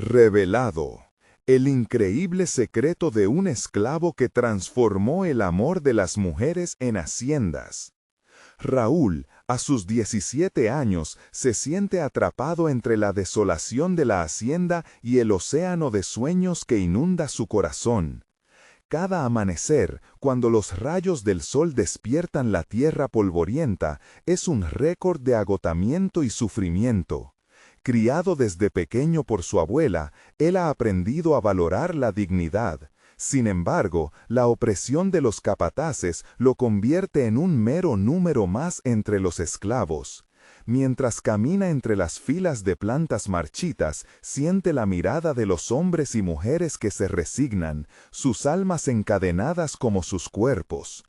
Revelado. El increíble secreto de un esclavo que transformó el amor de las mujeres en haciendas. Raúl, a sus 17 años, se siente atrapado entre la desolación de la hacienda y el océano de sueños que inunda su corazón. Cada amanecer, cuando los rayos del sol despiertan la tierra polvorienta, es un récord de agotamiento y sufrimiento. Criado desde pequeño por su abuela, él ha aprendido a valorar la dignidad. Sin embargo, la opresión de los capataces lo convierte en un mero número más entre los esclavos. Mientras camina entre las filas de plantas marchitas, siente la mirada de los hombres y mujeres que se resignan, sus almas encadenadas como sus cuerpos.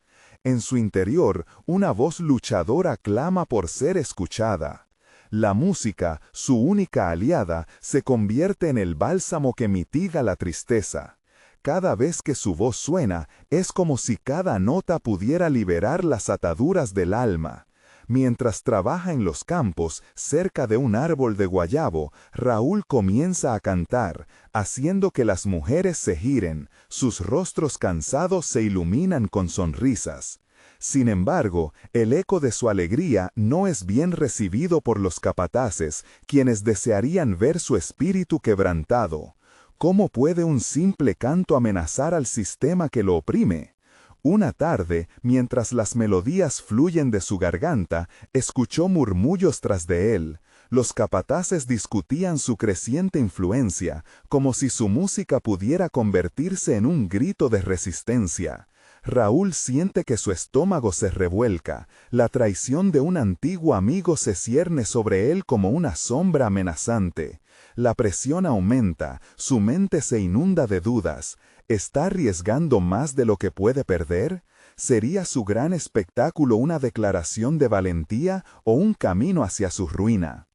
En su interior, una voz luchadora clama por ser escuchada. La música, su única aliada, se convierte en el bálsamo que mitiga la tristeza. Cada vez que su voz suena, es como si cada nota pudiera liberar las ataduras del alma. Mientras trabaja en los campos, cerca de un árbol de guayabo, Raúl comienza a cantar, haciendo que las mujeres se giren, sus rostros cansados se iluminan con sonrisas. Sin embargo, el eco de su alegría no es bien recibido por los capataces, quienes desearían ver su espíritu quebrantado. ¿Cómo puede un simple canto amenazar al sistema que lo oprime? Una tarde, mientras las melodías fluyen de su garganta, escuchó murmullos tras de él. Los capataces discutían su creciente influencia, como si su música pudiera convertirse en un grito de resistencia. Raúl siente que su estómago se revuelca, la traición de un antiguo amigo se cierne sobre él como una sombra amenazante. La presión aumenta, su mente se inunda de dudas. ¿Está arriesgando más de lo que puede perder? ¿Sería su gran espectáculo una declaración de valentía o un camino hacia su ruina?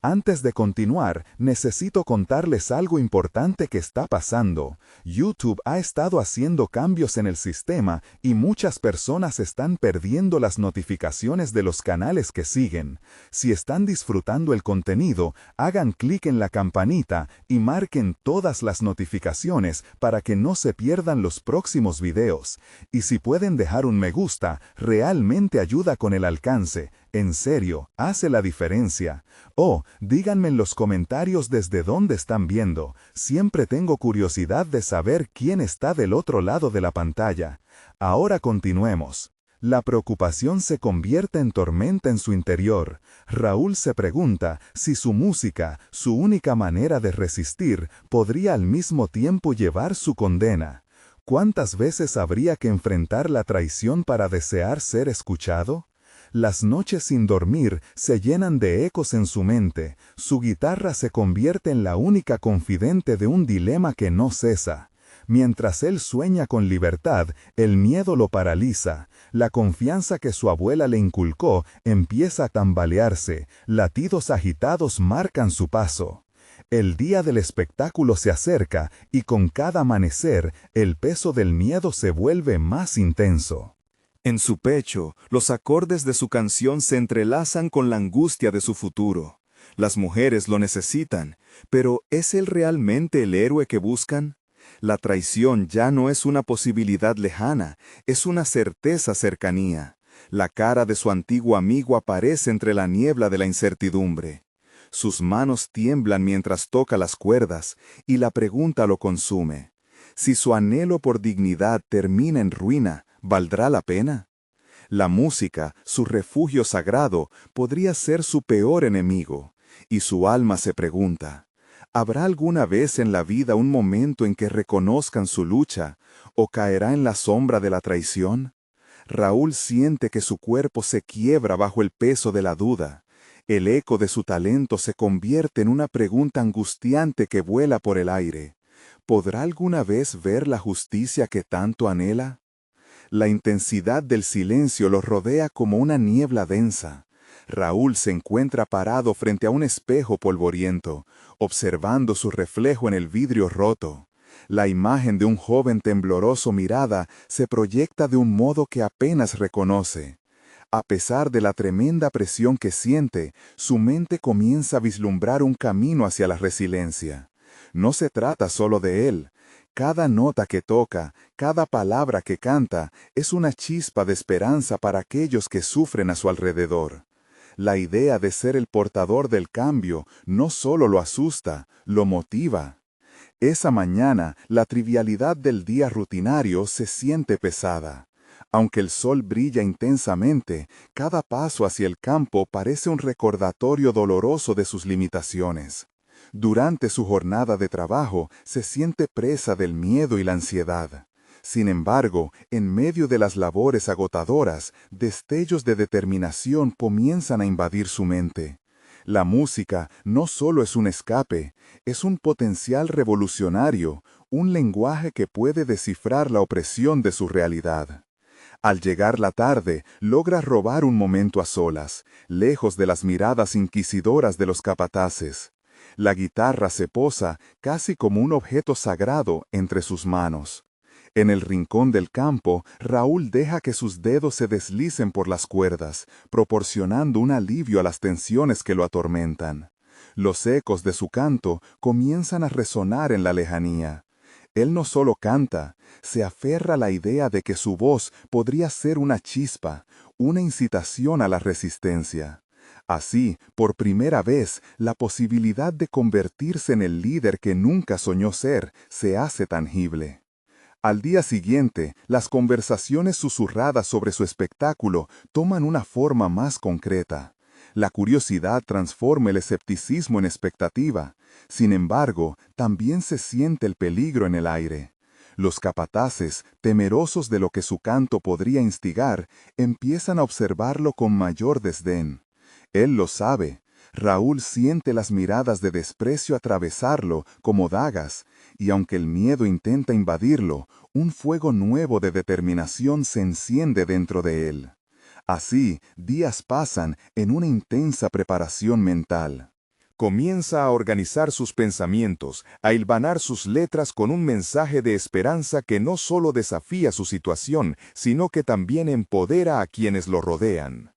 Antes de continuar, necesito contarles algo importante que está pasando. YouTube ha estado haciendo cambios en el sistema y muchas personas están perdiendo las notificaciones de los canales que siguen. Si están disfrutando el contenido, hagan clic en la campanita y marquen todas las notificaciones para que no se pierdan los próximos videos. Y si pueden dejar un me gusta, realmente ayuda con el alcance. En serio, hace la diferencia. Oh, díganme en los comentarios desde dónde están viendo. Siempre tengo curiosidad de saber quién está del otro lado de la pantalla. Ahora continuemos. La preocupación se convierte en tormenta en su interior. Raúl se pregunta si su música, su única manera de resistir, podría al mismo tiempo llevar su condena. ¿Cuántas veces habría que enfrentar la traición para desear ser escuchado? Las noches sin dormir se llenan de ecos en su mente, su guitarra se convierte en la única confidente de un dilema que no cesa. Mientras él sueña con libertad, el miedo lo paraliza, la confianza que su abuela le inculcó empieza a tambalearse, latidos agitados marcan su paso. El día del espectáculo se acerca y con cada amanecer el peso del miedo se vuelve más intenso. En su pecho, los acordes de su canción se entrelazan con la angustia de su futuro. Las mujeres lo necesitan, pero ¿es él realmente el héroe que buscan? La traición ya no es una posibilidad lejana, es una certeza cercanía. La cara de su antiguo amigo aparece entre la niebla de la incertidumbre. Sus manos tiemblan mientras toca las cuerdas, y la pregunta lo consume. Si su anhelo por dignidad termina en ruina, ¿valdrá la pena? La música, su refugio sagrado, podría ser su peor enemigo, y su alma se pregunta, ¿habrá alguna vez en la vida un momento en que reconozcan su lucha, o caerá en la sombra de la traición? Raúl siente que su cuerpo se quiebra bajo el peso de la duda. El eco de su talento se convierte en una pregunta angustiante que vuela por el aire. ¿Podrá alguna vez ver la justicia que tanto anhela? La intensidad del silencio lo rodea como una niebla densa. Raúl se encuentra parado frente a un espejo polvoriento, observando su reflejo en el vidrio roto. La imagen de un joven tembloroso mirada se proyecta de un modo que apenas reconoce. A pesar de la tremenda presión que siente, su mente comienza a vislumbrar un camino hacia la resiliencia. No se trata solo de él. Cada nota que toca, cada palabra que canta, es una chispa de esperanza para aquellos que sufren a su alrededor. La idea de ser el portador del cambio no solo lo asusta, lo motiva. Esa mañana, la trivialidad del día rutinario se siente pesada. Aunque el sol brilla intensamente, cada paso hacia el campo parece un recordatorio doloroso de sus limitaciones. Durante su jornada de trabajo, se siente presa del miedo y la ansiedad. Sin embargo, en medio de las labores agotadoras, destellos de determinación comienzan a invadir su mente. La música no solo es un escape, es un potencial revolucionario, un lenguaje que puede descifrar la opresión de su realidad. Al llegar la tarde, logra robar un momento a solas, lejos de las miradas inquisidoras de los capataces. La guitarra se posa casi como un objeto sagrado entre sus manos. En el rincón del campo, Raúl deja que sus dedos se deslicen por las cuerdas, proporcionando un alivio a las tensiones que lo atormentan. Los ecos de su canto comienzan a resonar en la lejanía. Él no solo canta, se aferra a la idea de que su voz podría ser una chispa, una incitación a la resistencia. Así, por primera vez, la posibilidad de convertirse en el líder que nunca soñó ser se hace tangible. Al día siguiente, las conversaciones susurradas sobre su espectáculo toman una forma más concreta. La curiosidad transforma el escepticismo en expectativa. Sin embargo, también se siente el peligro en el aire. Los capataces, temerosos de lo que su canto podría instigar, empiezan a observarlo con mayor desdén. Él lo sabe. Raúl siente las miradas de desprecio atravesarlo como dagas, y aunque el miedo intenta invadirlo, un fuego nuevo de determinación se enciende dentro de él. Así, días pasan en una intensa preparación mental. Comienza a organizar sus pensamientos, a hilvanar sus letras con un mensaje de esperanza que no solo desafía su situación, sino que también empodera a quienes lo rodean.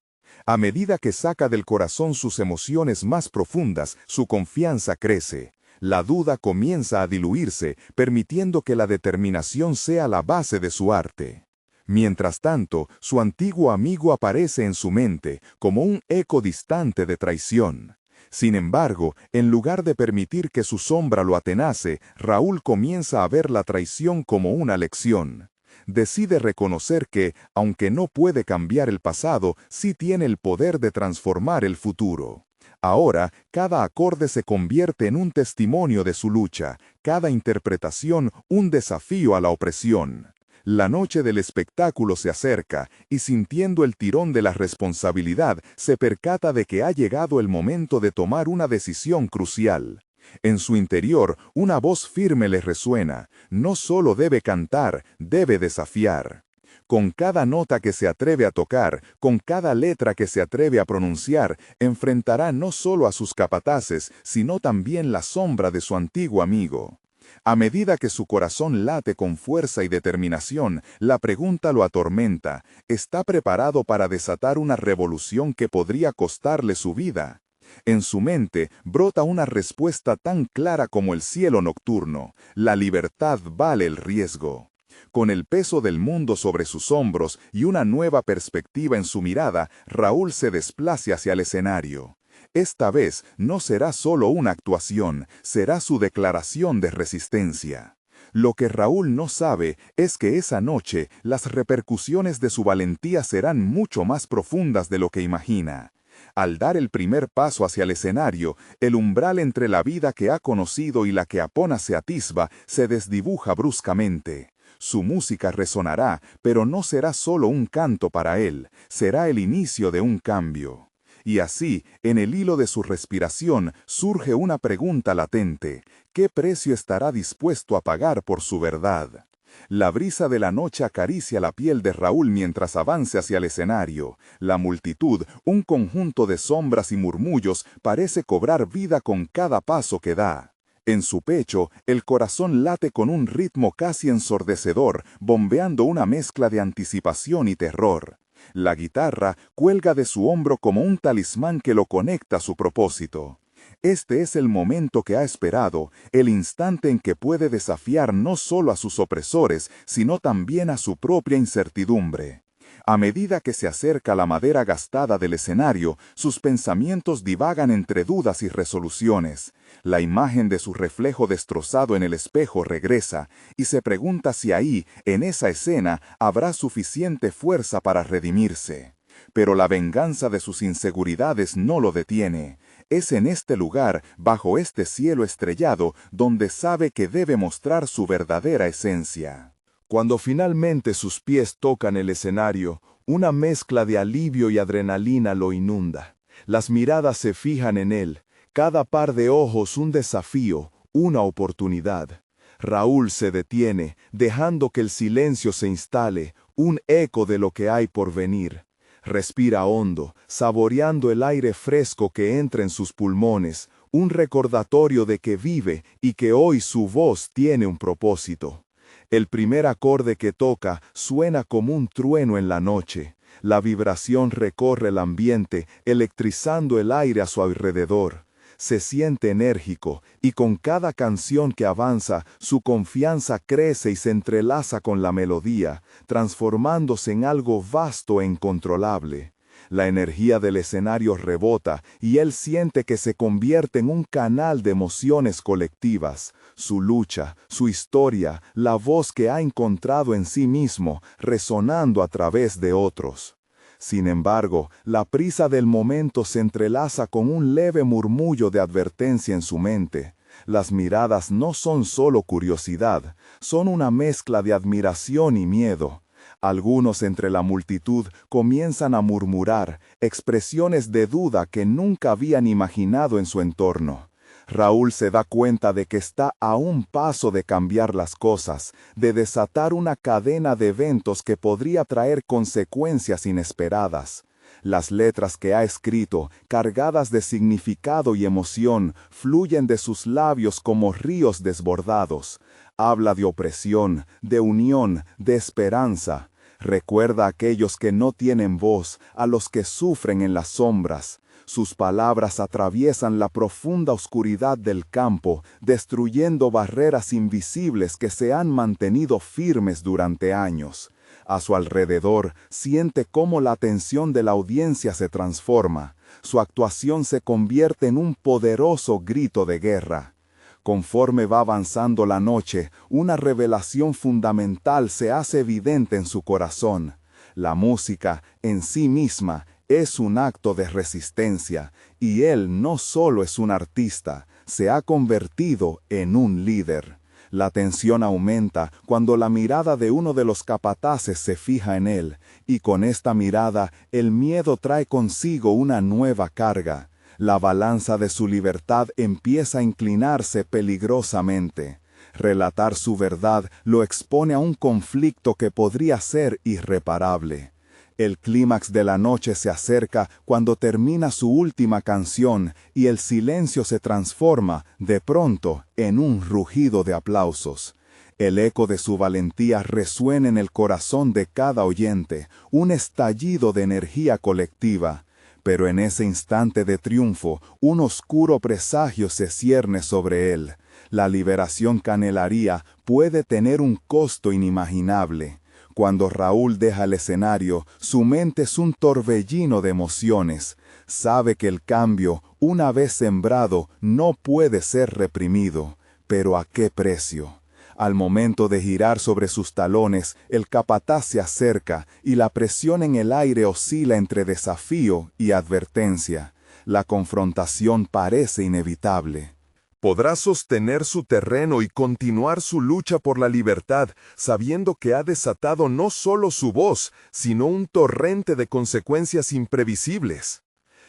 A medida que saca del corazón sus emociones más profundas, su confianza crece. La duda comienza a diluirse, permitiendo que la determinación sea la base de su arte. Mientras tanto, su antiguo amigo aparece en su mente, como un eco distante de traición. Sin embargo, en lugar de permitir que su sombra lo atenace, Raúl comienza a ver la traición como una lección. Decide reconocer que, aunque no puede cambiar el pasado, sí tiene el poder de transformar el futuro. Ahora, cada acorde se convierte en un testimonio de su lucha, cada interpretación un desafío a la opresión. La noche del espectáculo se acerca, y sintiendo el tirón de la responsabilidad, se percata de que ha llegado el momento de tomar una decisión crucial. En su interior, una voz firme le resuena. No solo debe cantar, debe desafiar. Con cada nota que se atreve a tocar, con cada letra que se atreve a pronunciar, enfrentará no solo a sus capataces, sino también la sombra de su antiguo amigo. A medida que su corazón late con fuerza y determinación, la pregunta lo atormenta. ¿Está preparado para desatar una revolución que podría costarle su vida? En su mente brota una respuesta tan clara como el cielo nocturno: la libertad vale el riesgo. Con el peso del mundo sobre sus hombros y una nueva perspectiva en su mirada, Raúl se desplaza hacia el escenario. Esta vez no será solo una actuación, será su declaración de resistencia. Lo que Raúl no sabe es que esa noche las repercusiones de su valentía serán mucho más profundas de lo que imagina. Al dar el primer paso hacia el escenario, el umbral entre la vida que ha conocido y la que apenas se atisba se desdibuja bruscamente. Su música resonará, pero no será solo un canto para él, será el inicio de un cambio. Y así, en el hilo de su respiración, surge una pregunta latente: ¿qué precio estará dispuesto a pagar por su verdad? La brisa de la noche acaricia la piel de Raúl mientras avanza hacia el escenario. La multitud, un conjunto de sombras y murmullos, parece cobrar vida con cada paso que da. En su pecho, el corazón late con un ritmo casi ensordecedor, bombeando una mezcla de anticipación y terror. La guitarra cuelga de su hombro como un talismán que lo conecta a su propósito. Este es el momento que ha esperado, el instante en que puede desafiar no solo a sus opresores, sino también a su propia incertidumbre. A medida que se acerca la madera gastada del escenario, sus pensamientos divagan entre dudas y resoluciones. La imagen de su reflejo destrozado en el espejo regresa, y se pregunta si ahí, en esa escena, habrá suficiente fuerza para redimirse. Pero la venganza de sus inseguridades no lo detiene. Es en este lugar, bajo este cielo estrellado, donde sabe que debe mostrar su verdadera esencia. Cuando finalmente sus pies tocan el escenario, una mezcla de alivio y adrenalina lo inunda. Las miradas se fijan en él, cada par de ojos un desafío, una oportunidad. Raúl se detiene, dejando que el silencio se instale, un eco de lo que hay por venir. Respira hondo, saboreando el aire fresco que entra en sus pulmones, un recordatorio de que vive y que hoy su voz tiene un propósito. El primer acorde que toca suena como un trueno en la noche. La vibración recorre el ambiente, electrizando el aire a su alrededor. Se siente enérgico, y con cada canción que avanza, su confianza crece y se entrelaza con la melodía, transformándose en algo vasto e incontrolable. La energía del escenario rebota, y él siente que se convierte en un canal de emociones colectivas. Su lucha, su historia, la voz que ha encontrado en sí mismo, resonando a través de otros. Sin embargo, la prisa del momento se entrelaza con un leve murmullo de advertencia en su mente. Las miradas no son solo curiosidad, son una mezcla de admiración y miedo. Algunos entre la multitud comienzan a murmurar, expresiones de duda que nunca habían imaginado en su entorno. Raúl se da cuenta de que está a un paso de cambiar las cosas, de desatar una cadena de eventos que podría traer consecuencias inesperadas. Las letras que ha escrito, cargadas de significado y emoción, fluyen de sus labios como ríos desbordados. Habla de opresión, de unión, de esperanza. Recuerda a aquellos que no tienen voz, a los que sufren en las sombras. Sus palabras atraviesan la profunda oscuridad del campo, destruyendo barreras invisibles que se han mantenido firmes durante años. A su alrededor, siente cómo la atención de la audiencia se transforma. Su actuación se convierte en un poderoso grito de guerra. Conforme va avanzando la noche, una revelación fundamental se hace evidente en su corazón. La música, en sí misma, es un acto de resistencia, y él no solo es un artista, se ha convertido en un líder. La tensión aumenta cuando la mirada de uno de los capataces se fija en él, y con esta mirada el miedo trae consigo una nueva carga. La balanza de su libertad empieza a inclinarse peligrosamente. Relatar su verdad lo expone a un conflicto que podría ser irreparable. El clímax de la noche se acerca cuando termina su última canción y el silencio se transforma, de pronto, en un rugido de aplausos. El eco de su valentía resuena en el corazón de cada oyente, un estallido de energía colectiva. Pero en ese instante de triunfo, un oscuro presagio se cierne sobre él. La liberación que anhelaría puede tener un costo inimaginable. Cuando Raúl deja el escenario, su mente es un torbellino de emociones. Sabe que el cambio, una vez sembrado, no puede ser reprimido. Pero ¿a qué precio? Al momento de girar sobre sus talones, el capataz se acerca y la presión en el aire oscila entre desafío y advertencia. La confrontación parece inevitable. Podrá sostener su terreno y continuar su lucha por la libertad, sabiendo que ha desatado no solo su voz, sino un torrente de consecuencias imprevisibles.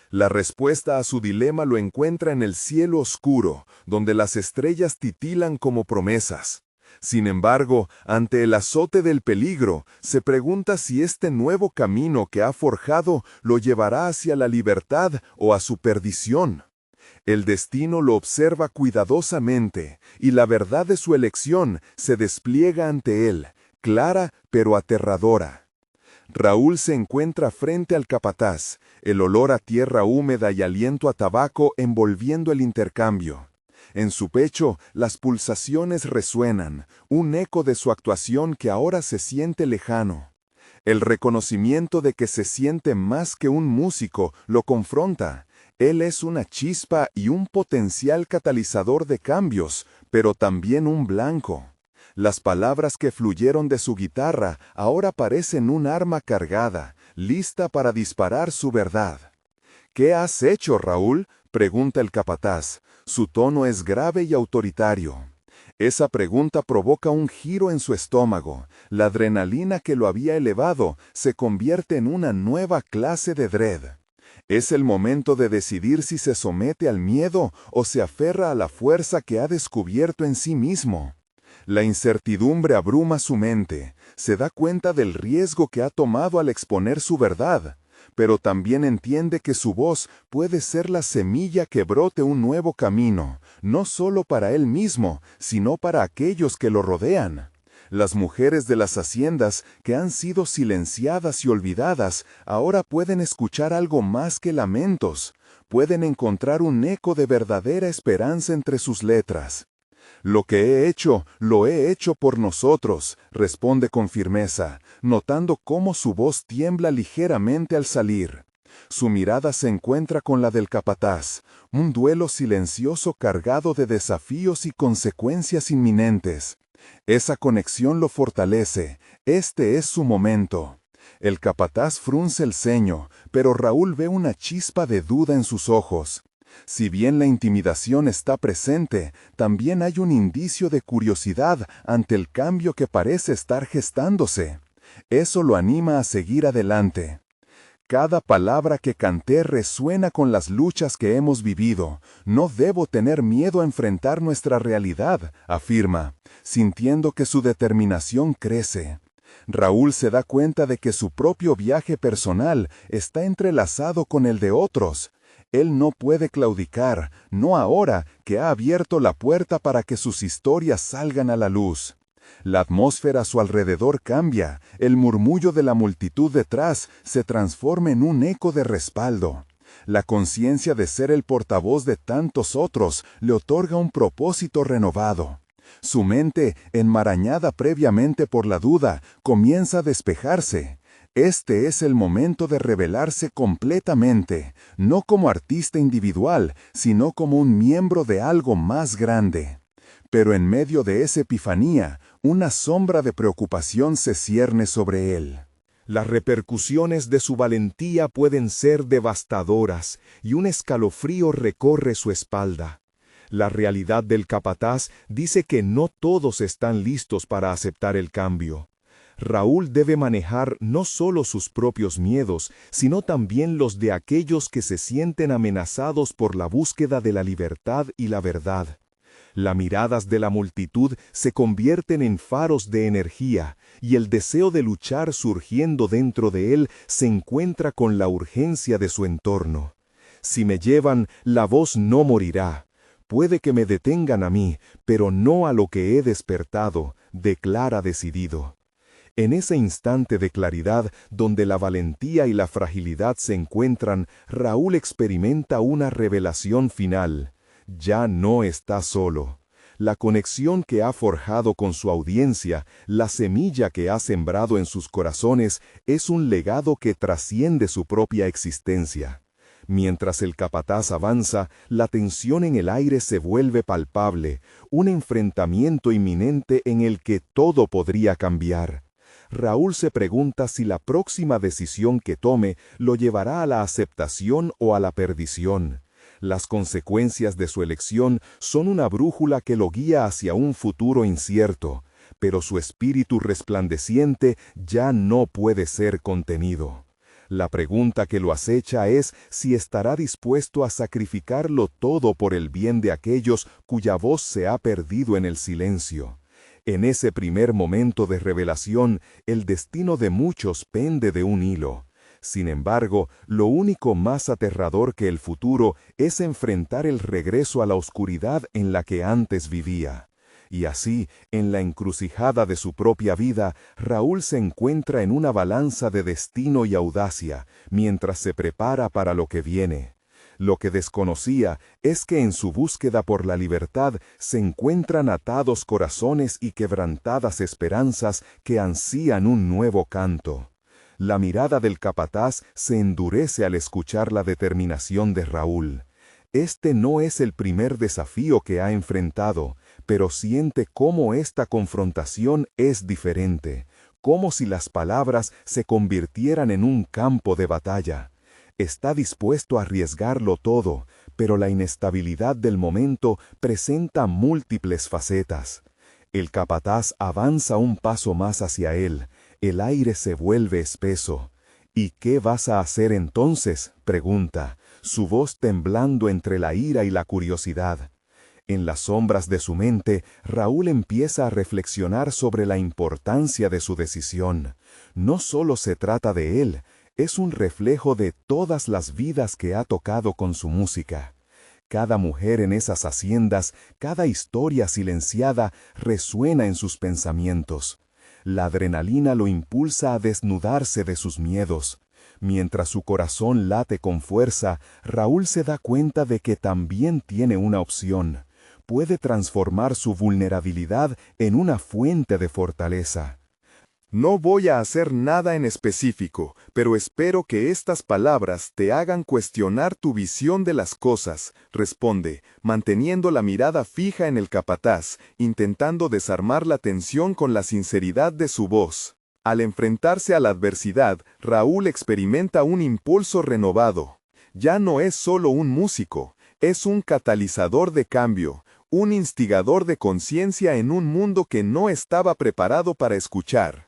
La respuesta a su dilema lo encuentra en el cielo oscuro, donde las estrellas titilan como promesas. Sin embargo, ante el azote del peligro, se pregunta si este nuevo camino que ha forjado lo llevará hacia la libertad o a su perdición. El destino lo observa cuidadosamente, y la verdad de su elección se despliega ante él, clara pero aterradora. Raúl se encuentra frente al capataz, el olor a tierra húmeda y aliento a tabaco envolviendo el intercambio. En su pecho, las pulsaciones resuenan, un eco de su actuación que ahora se siente lejano. El reconocimiento de que se siente más que un músico lo confronta. Él es una chispa y un potencial catalizador de cambios, pero también un blanco. Las palabras que fluyeron de su guitarra ahora parecen un arma cargada, lista para disparar su verdad. «¿Qué has hecho, Raúl?», pregunta el capataz. Su tono es grave y autoritario. Esa pregunta provoca un giro en su estómago. La adrenalina que lo había elevado se convierte en una nueva clase de dread. Es el momento de decidir si se somete al miedo o se aferra a la fuerza que ha descubierto en sí mismo. La incertidumbre abruma su mente. Se da cuenta del riesgo que ha tomado al exponer su verdad, pero también entiende que su voz puede ser la semilla que brote un nuevo camino, no solo para él mismo, sino para aquellos que lo rodean. Las mujeres de las haciendas, que han sido silenciadas y olvidadas, ahora pueden escuchar algo más que lamentos. Pueden encontrar un eco de verdadera esperanza entre sus letras. «Lo que he hecho, lo he hecho por nosotros», responde con firmeza, notando cómo su voz tiembla ligeramente al salir. Su mirada se encuentra con la del capataz, un duelo silencioso cargado de desafíos y consecuencias inminentes. Esa conexión lo fortalece. Este es su momento. El capataz frunce el ceño, pero Raúl ve una chispa de duda en sus ojos. Si bien la intimidación está presente, también hay un indicio de curiosidad ante el cambio que parece estar gestándose. Eso lo anima a seguir adelante. «Cada palabra que canté resuena con las luchas que hemos vivido. No debo tener miedo a enfrentar nuestra realidad», afirma, sintiendo que su determinación crece. Raúl se da cuenta de que su propio viaje personal está entrelazado con el de otros. Él no puede claudicar, no ahora que ha abierto la puerta para que sus historias salgan a la luz. La atmósfera a su alrededor cambia, el murmullo de la multitud detrás se transforma en un eco de respaldo. La conciencia de ser el portavoz de tantos otros le otorga un propósito renovado. Su mente, enmarañada previamente por la duda, comienza a despejarse. Este es el momento de revelarse completamente, no como artista individual, sino como un miembro de algo más grande. Pero en medio de esa epifanía, una sombra de preocupación se cierne sobre él. Las repercusiones de su valentía pueden ser devastadoras y un escalofrío recorre su espalda. La realidad del capataz dice que no todos están listos para aceptar el cambio. Raúl debe manejar no solo sus propios miedos, sino también los de aquellos que se sienten amenazados por la búsqueda de la libertad y la verdad. Las miradas de la multitud se convierten en faros de energía, y el deseo de luchar surgiendo dentro de él se encuentra con la urgencia de su entorno. Si me llevan, la voz no morirá. Puede que me detengan a mí, pero no a lo que he despertado, declara decidido. En ese instante de claridad, donde la valentía y la fragilidad se encuentran, Raúl experimenta una revelación final. Ya no está solo. La conexión que ha forjado con su audiencia, la semilla que ha sembrado en sus corazones, es un legado que trasciende su propia existencia. Mientras el capataz avanza, la tensión en el aire se vuelve palpable, un enfrentamiento inminente en el que todo podría cambiar. Raúl se pregunta si la próxima decisión que tome lo llevará a la aceptación o a la perdición. Las consecuencias de su elección son una brújula que lo guía hacia un futuro incierto, pero su espíritu resplandeciente ya no puede ser contenido. La pregunta que lo acecha es si estará dispuesto a sacrificarlo todo por el bien de aquellos cuya voz se ha perdido en el silencio. En ese primer momento de revelación, el destino de muchos pende de un hilo. Sin embargo, lo único más aterrador que el futuro es enfrentar el regreso a la oscuridad en la que antes vivía. Y así, en la encrucijada de su propia vida, Raúl se encuentra en una balanza de destino y audacia, mientras se prepara para lo que viene. Lo que desconocía es que en su búsqueda por la libertad se encuentran atados corazones y quebrantadas esperanzas que ansían un nuevo canto. La mirada del capataz se endurece al escuchar la determinación de Raúl. Este no es el primer desafío que ha enfrentado, pero siente cómo esta confrontación es diferente, como si las palabras se convirtieran en un campo de batalla. Está dispuesto a arriesgarlo todo, pero la inestabilidad del momento presenta múltiples facetas. El capataz avanza un paso más hacia él, el aire se vuelve espeso. ¿Y qué vas a hacer entonces?, pregunta, su voz temblando entre la ira y la curiosidad. En las sombras de su mente, Raúl empieza a reflexionar sobre la importancia de su decisión. No solo se trata de él, es un reflejo de todas las vidas que ha tocado con su música. Cada mujer en esas haciendas, cada historia silenciada, resuena en sus pensamientos. La adrenalina lo impulsa a desnudarse de sus miedos. Mientras su corazón late con fuerza, Raúl se da cuenta de que también tiene una opción. Puede transformar su vulnerabilidad en una fuente de fortaleza. No voy a hacer nada en específico, pero espero que estas palabras te hagan cuestionar tu visión de las cosas, responde, manteniendo la mirada fija en el capataz, intentando desarmar la tensión con la sinceridad de su voz. Al enfrentarse a la adversidad, Raúl experimenta un impulso renovado. Ya no es solo un músico, es un catalizador de cambio, un instigador de conciencia en un mundo que no estaba preparado para escuchar.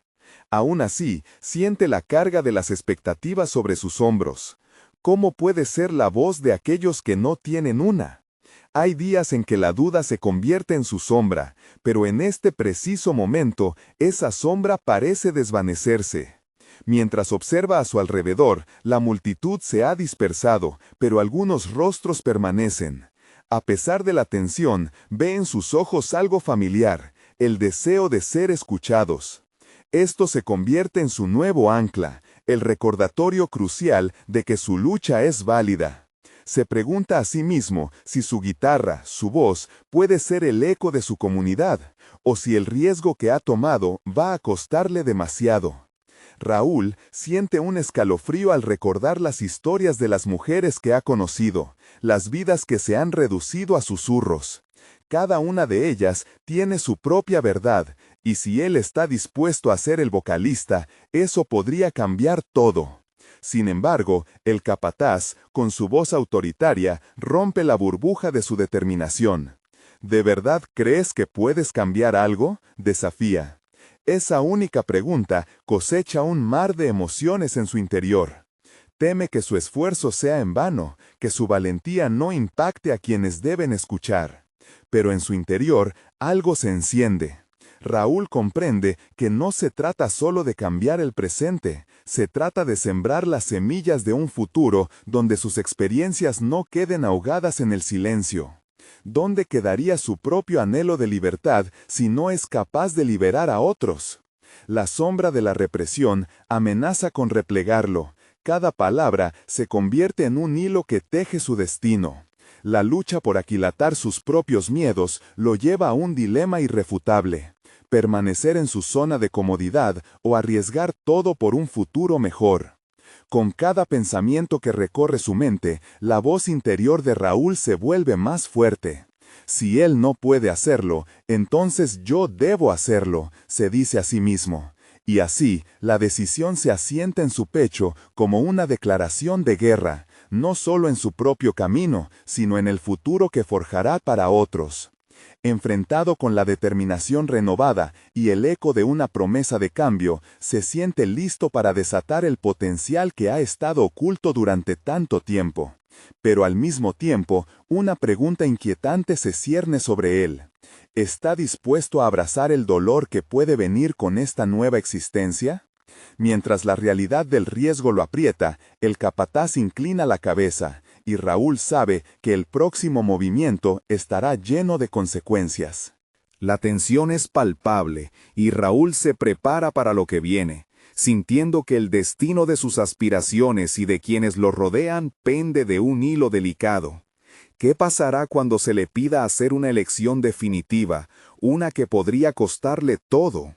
Aún así, siente la carga de las expectativas sobre sus hombros. ¿Cómo puede ser la voz de aquellos que no tienen una? Hay días en que la duda se convierte en su sombra, pero en este preciso momento, esa sombra parece desvanecerse. Mientras observa a su alrededor, la multitud se ha dispersado, pero algunos rostros permanecen. A pesar de la tensión, ve en sus ojos algo familiar, el deseo de ser escuchados. Esto se convierte en su nuevo ancla, el recordatorio crucial de que su lucha es válida. Se pregunta a sí mismo si su guitarra, su voz, puede ser el eco de su comunidad, o si el riesgo que ha tomado va a costarle demasiado. Raúl siente un escalofrío al recordar las historias de las mujeres que ha conocido, las vidas que se han reducido a susurros. Cada una de ellas tiene su propia verdad, y si él está dispuesto a ser el vocalista, eso podría cambiar todo. Sin embargo, el capataz, con su voz autoritaria, rompe la burbuja de su determinación. ¿De verdad crees que puedes cambiar algo?, desafía. Esa única pregunta cosecha un mar de emociones en su interior. Teme que su esfuerzo sea en vano, que su valentía no impacte a quienes deben escuchar. Pero en su interior, algo se enciende. Raúl comprende que no se trata solo de cambiar el presente, se trata de sembrar las semillas de un futuro donde sus experiencias no queden ahogadas en el silencio. ¿Dónde quedaría su propio anhelo de libertad si no es capaz de liberar a otros? La sombra de la represión amenaza con replegarlo. Cada palabra se convierte en un hilo que teje su destino. La lucha por aquilatar sus propios miedos lo lleva a un dilema irrefutable: permanecer en su zona de comodidad o arriesgar todo por un futuro mejor. Con cada pensamiento que recorre su mente, la voz interior de Raúl se vuelve más fuerte. Si él no puede hacerlo, entonces yo debo hacerlo, se dice a sí mismo. Y así, la decisión se asienta en su pecho como una declaración de guerra, no solo en su propio camino, sino en el futuro que forjará para otros. Enfrentado con la determinación renovada y el eco de una promesa de cambio, se siente listo para desatar el potencial que ha estado oculto durante tanto tiempo. Pero al mismo tiempo, una pregunta inquietante se cierne sobre él. ¿Está dispuesto a abrazar el dolor que puede venir con esta nueva existencia? Mientras la realidad del riesgo lo aprieta, el capataz inclina la cabeza, y Raúl sabe que el próximo movimiento estará lleno de consecuencias. La tensión es palpable y Raúl se prepara para lo que viene, sintiendo que el destino de sus aspiraciones y de quienes lo rodean pende de un hilo delicado. ¿Qué pasará cuando se le pida hacer una elección definitiva, una que podría costarle todo?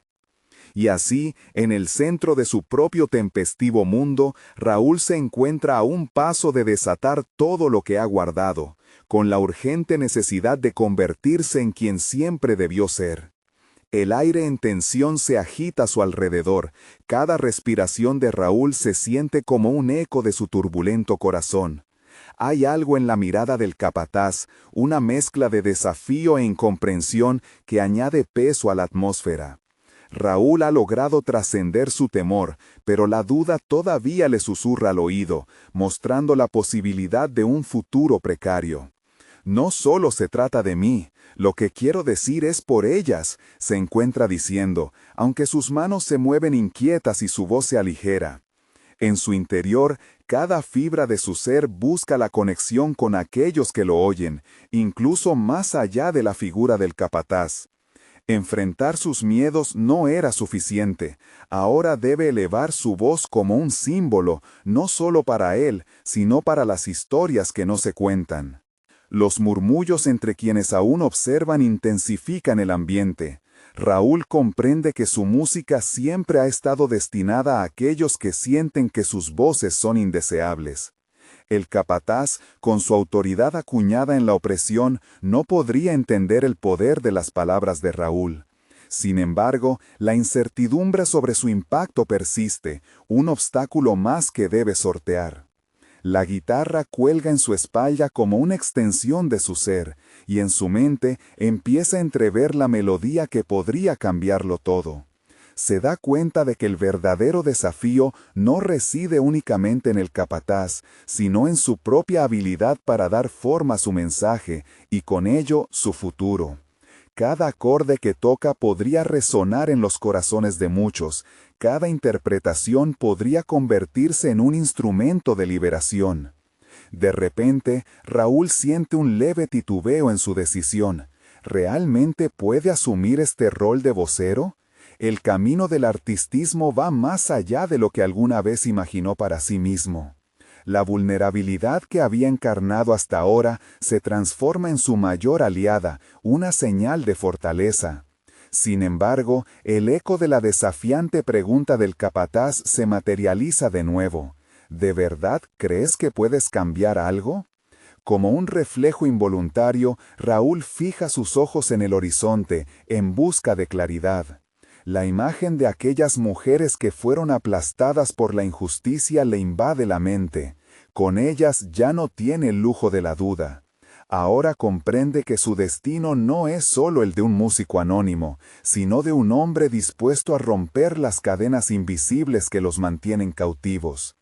Y así, en el centro de su propio tempestivo mundo, Raúl se encuentra a un paso de desatar todo lo que ha guardado, con la urgente necesidad de convertirse en quien siempre debió ser. El aire en tensión se agita a su alrededor, cada respiración de Raúl se siente como un eco de su turbulento corazón. Hay algo en la mirada del capataz, una mezcla de desafío e incomprensión que añade peso a la atmósfera. Raúl ha logrado trascender su temor, pero la duda todavía le susurra al oído, mostrando la posibilidad de un futuro precario. No solo se trata de mí, lo que quiero decir es por ellas, se encuentra diciendo, aunque sus manos se mueven inquietas y su voz se aligera. En su interior, cada fibra de su ser busca la conexión con aquellos que lo oyen, incluso más allá de la figura del capataz. Enfrentar sus miedos no era suficiente, ahora debe elevar su voz como un símbolo, no solo para él, sino para las historias que no se cuentan. Los murmullos entre quienes aún observan intensifican el ambiente. Raúl comprende que su música siempre ha estado destinada a aquellos que sienten que sus voces son indeseables. El capataz, con su autoridad acuñada en la opresión, no podría entender el poder de las palabras de Raúl. Sin embargo, la incertidumbre sobre su impacto persiste, un obstáculo más que debe sortear. La guitarra cuelga en su espalda como una extensión de su ser, y en su mente empieza a entrever la melodía que podría cambiarlo todo. Se da cuenta de que el verdadero desafío no reside únicamente en el capataz, sino en su propia habilidad para dar forma a su mensaje, y con ello su futuro. Cada acorde que toca podría resonar en los corazones de muchos, cada interpretación podría convertirse en un instrumento de liberación. De repente, Raúl siente un leve titubeo en su decisión. ¿Realmente puede asumir este rol de vocero? El camino del artistismo va más allá de lo que alguna vez imaginó para sí mismo. La vulnerabilidad que había encarnado hasta ahora se transforma en su mayor aliada, una señal de fortaleza. Sin embargo, el eco de la desafiante pregunta del capataz se materializa de nuevo. ¿De verdad crees que puedes cambiar algo? Como un reflejo involuntario, Raúl fija sus ojos en el horizonte, en busca de claridad. La imagen de aquellas mujeres que fueron aplastadas por la injusticia le invade la mente. Con ellas ya no tiene el lujo de la duda. Ahora comprende que su destino no es solo el de un músico anónimo, sino de un hombre dispuesto a romper las cadenas invisibles que los mantienen cautivos.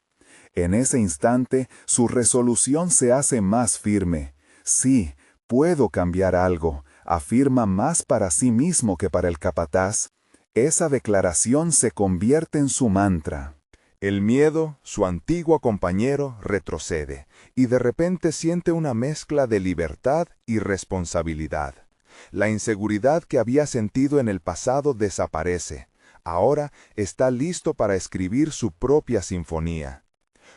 En ese instante, su resolución se hace más firme. Sí, puedo cambiar algo, afirma más para sí mismo que para el capataz. Esa declaración se convierte en su mantra. El miedo, su antiguo compañero, retrocede, y de repente siente una mezcla de libertad y responsabilidad. La inseguridad que había sentido en el pasado desaparece. Ahora está listo para escribir su propia sinfonía.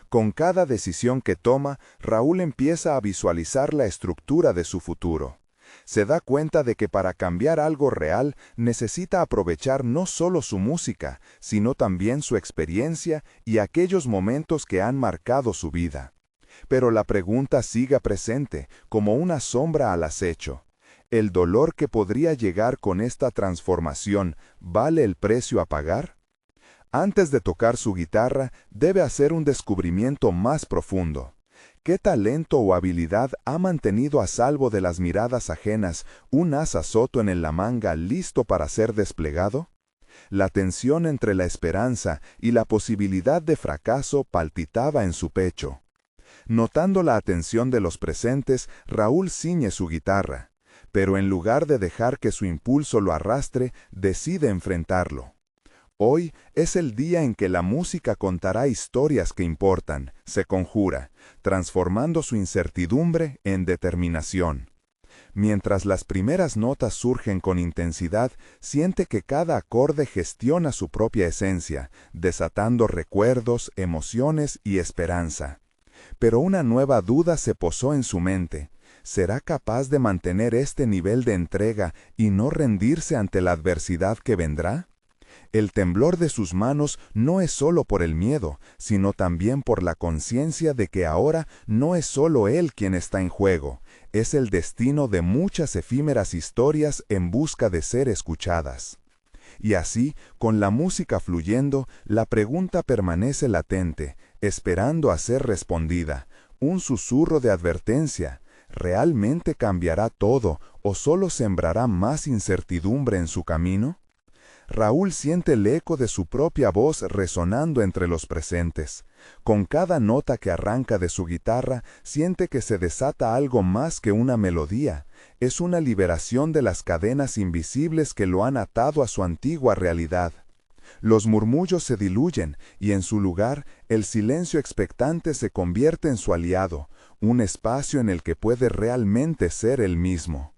Con cada decisión que toma, Raúl empieza a visualizar la estructura de su futuro. Se da cuenta de que para cambiar algo real necesita aprovechar no solo su música, sino también su experiencia y aquellos momentos que han marcado su vida. Pero la pregunta sigue presente, como una sombra al acecho. ¿El dolor que podría llegar con esta transformación vale el precio a pagar? Antes de tocar su guitarra, debe hacer un descubrimiento más profundo. ¿Qué talento o habilidad ha mantenido a salvo de las miradas ajenas un asa soto en la manga listo para ser desplegado? La tensión entre la esperanza y la posibilidad de fracaso palpitaba en su pecho. Notando la atención de los presentes, Raúl ciñe su guitarra, pero en lugar de dejar que su impulso lo arrastre, decide enfrentarlo. Hoy es el día en que la música contará historias que importan, se conjura, transformando su incertidumbre en determinación. Mientras las primeras notas surgen con intensidad, siente que cada acorde gestiona su propia esencia, desatando recuerdos, emociones y esperanza. Pero una nueva duda se posó en su mente. ¿Será capaz de mantener este nivel de entrega y no rendirse ante la adversidad que vendrá? El temblor de sus manos no es solo por el miedo, sino también por la conciencia de que ahora no es solo él quien está en juego, es el destino de muchas efímeras historias en busca de ser escuchadas. Y así, con la música fluyendo, la pregunta permanece latente, esperando a ser respondida, un susurro de advertencia. ¿Realmente cambiará todo o solo sembrará más incertidumbre en su camino? Raúl siente el eco de su propia voz resonando entre los presentes. Con cada nota que arranca de su guitarra, siente que se desata algo más que una melodía. Es una liberación de las cadenas invisibles que lo han atado a su antigua realidad. Los murmullos se diluyen y en su lugar, el silencio expectante se convierte en su aliado, un espacio en el que puede realmente ser él mismo.